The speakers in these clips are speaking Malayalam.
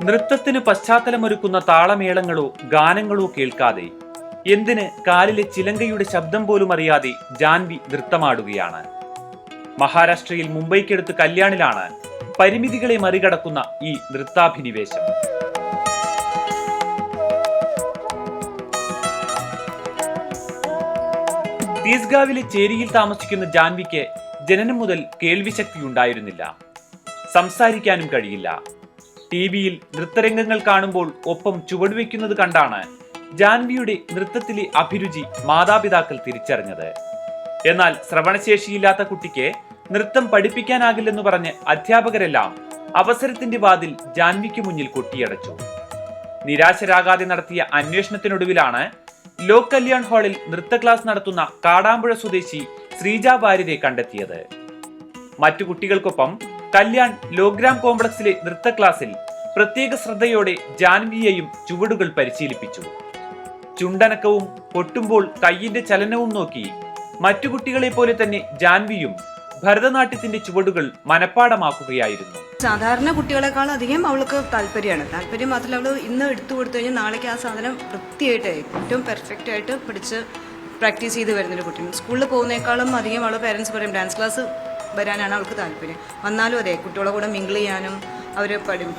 നൃത്തത്തിന് പശ്ചാത്തലമൊരുക്കുന്ന താളമേളങ്ങളോ ഗാനങ്ങളോ കേൾക്കാതെ, എന്തിന് കാലിലെ ചിലങ്കയുടെ ശബ്ദം പോലും അറിയാതെ ജാൻവി നൃത്തമാടുകയാണ്. മഹാരാഷ്ട്രയിൽ മുംബൈക്കടുത്ത് കല്യാണിലാണ് പരിമിതികളെ മറികടക്കുന്ന ഈ നൃത്താഭിനിവേശം. തീസ്ഗാവിലെ ചേരിയിൽ താമസിക്കുന്ന ജാൻവിക്ക് ജനനം മുതൽ കേൾവിശക്തി ഉണ്ടായിരുന്നില്ല. സംസാരിക്കാനും കഴിയില്ല. ടിവിയിൽ നൃത്തരംഗങ്ങൾ കാണുമ്പോൾ ഒപ്പം ചുവടുവെക്കുന്നത് കണ്ടാണ് ജാൻവിയുടെ നൃത്തത്തിലെ അഭിരുചി മാതാപിതാക്കൾ തിരിച്ചറിഞ്ഞത്. എന്നാൽ ശ്രവണശേഷിയില്ലാത്ത കുട്ടിക്ക് നൃത്തം പഠിപ്പിക്കാനാകില്ലെന്ന് പറഞ്ഞ് അധ്യാപകരെല്ലാം അവസരത്തിന്റെ വാതിൽ ജാൻവിക്ക് മുന്നിൽ കൊട്ടിയടച്ചു. നിരാശരാകാതെ നടത്തിയ അന്വേഷണത്തിനൊടുവിലാണ് ലോക് കല്യാൺ ഹാളിൽ നൃത്ത ക്ലാസ് നടത്തുന്ന കാടാമ്പുഴ സ്വദേശി ശ്രീജ വാര്യരെ കണ്ടെത്തിയത്. മറ്റു കുട്ടികൾക്കൊപ്പം കല്യാൺ ലോഗ്രാം കോംപ്ലക്സിലെ നൃത്ത ക്ലാസ്സിൽ പ്രത്യേക ശ്രദ്ധയോടെ ജാൻവിയെയും ചുവടുകൾ പരിശീലിപ്പിച്ചു. ചുണ്ടനക്കവും പൊട്ടുമ്പോൾ കയ്യിന്റെ ചലനവും നോക്കി മറ്റു കുട്ടികളെ പോലെ തന്നെ ജാൻവിയും ഭരതനാട്യത്തിന്റെ ചുവടുകൾ മനഃപ്പാടമാക്കുകയായിരുന്നു. സാധാരണ കുട്ടികളെക്കാൾ അധികം അവൾക്ക് താല്പര്യം മാത്രമല്ല, അവൾ ഇന്ന് എടുത്തു കൊടുത്തു കഴിഞ്ഞാൽ നാളേക്ക് ആ സാധനം വൃത്തിയായിട്ട് ഏറ്റവും പെർഫെക്റ്റ് ആയിട്ട് പഠിച്ച് പ്രാക്ടീസ് ചെയ്ത് വരുന്നൊരു കുട്ടിയാണ്. സ്കൂളിൽ പോകുന്നേക്കാളും അധികം അവൾ പേരൻസ് പറയും ഡാൻസ് ക്ലാസ് വരാനാണ് അവൾക്ക് താല്പര്യം. വന്നാലും അതെ, കുട്ടികളെ കൂടെ മിങ്കിൾ ചെയ്യാനും അവർ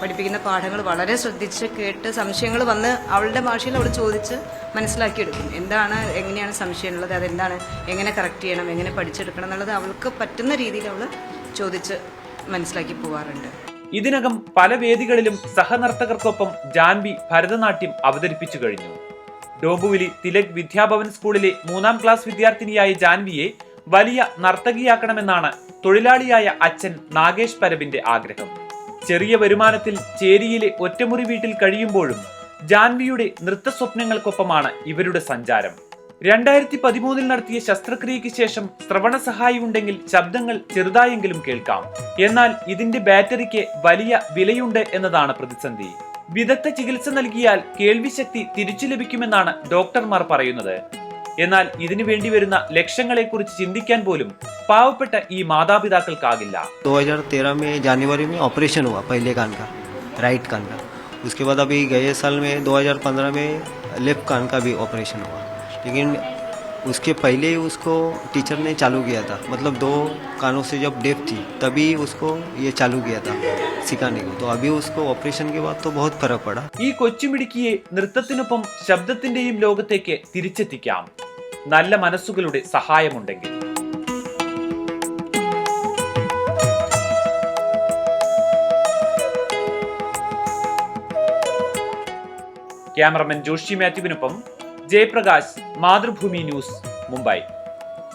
പഠിപ്പിക്കുന്ന പാഠങ്ങൾ വളരെ ശ്രദ്ധിച്ച് കേട്ട് സംശയങ്ങൾ വന്ന് അവളുടെ ഭാഷയിൽ അവൾ ചോദിച്ച് മനസ്സിലാക്കിയെടുക്കും. എന്താണ്, എങ്ങനെയാണ് സംശയമുള്ളത്, അതെന്താണ്, എങ്ങനെ കറക്റ്റ് ചെയ്യണം, എങ്ങനെ പഠിച്ചെടുക്കണം എന്നുള്ളത് അവൾക്ക് പറ്റുന്ന രീതിയിൽ അവൾ ചോദിച്ച് മനസ്സിലാക്കി പോവാറുണ്ട്. ഇതിനകം പല വേദികളിലും സഹനർത്തകർക്കൊപ്പം ജാൻവി ഭരതനാട്യം അവതരിപ്പിച്ചു കഴിഞ്ഞു. ഡോംബുവിലി തിലക് വിദ്യാഭവൻ സ്കൂളിലെ 3ാം ക്ലാസ് വിദ്യാർത്ഥിനിയായ ജാൻവിയെ വലിയ നർത്തകിയാക്കണമെന്നാണ് തൊഴിലാളിയായ അച്ഛൻ നാഗേഷ് പരബിന്റെ ആഗ്രഹം. ചെറിയ വരുമാനത്തിൽ ചേരിയിലെ ഒറ്റമുറി വീട്ടിൽ കഴിയുമ്പോഴും ജാൻവിയുടെ നൃത്ത സ്വപ്നങ്ങൾക്കൊപ്പമാണ് ഇവരുടെ സഞ്ചാരം. 2013 നടത്തിയ ശസ്ത്രക്രിയയ്ക്ക് ശേഷം ശ്രവണ സഹായി ഉണ്ടെങ്കിൽ ശബ്ദങ്ങൾ ചെറുതായെങ്കിലും കേൾക്കാം. എന്നാൽ ഇതിന്റെ ബാറ്ററിക്ക് വലിയ വിലയുണ്ട് എന്നതാണ് പ്രതിസന്ധി. വിദഗ്ധ ചികിത്സ നൽകിയാൽ കേൾവിശക്തി തിരിച്ചു ലഭിക്കുമെന്നാണ് ഡോക്ടർമാർ പറയുന്നത്. എന്നാൽ ഇതിനു വേണ്ടി വരുന്ന ലക്ഷങ്ങളെക്കുറിച്ച് ചിന്തിക്കാൻ പോലും പാവപ്പെട്ട ഈ മാതാപിതാക്കൾക്കാകില്ല. 2013 में जनवरी में ऑपरेशन हुआ पहले कान का, राइट कान का. उसके बाद अभी गए साल में 2015 में लेफ्ट कान का भी ऑपरेशन हुआ. लेकिन उसके पहले उसको टीचर ने चालू किया था, मतलब 2 कानों से जब डेफ थी तभी उसको ये चालू किया था सिखाने को. तो अभी उसको ऑपरेशन के बाद तो बहुत फर्क पड़ा. ഈ കൊച്ചുമിടുക്കിയെ നൃത്തത്തിനൊപ്പം ശബ്ദത്തിന്റെയും ലോകത്തേക്ക് തിരിച്ചെത്തിക്കാം, നല്ല മനസ്സുകളുടെ സഹായമുണ്ടെങ്കിൽ. ക്യാമറമാൻ ജോഷി മാത്യുവിനൊപ്പം ജയപ്രകാശ്, മാതൃഭൂമി ന്യൂസ്, മുംബൈ.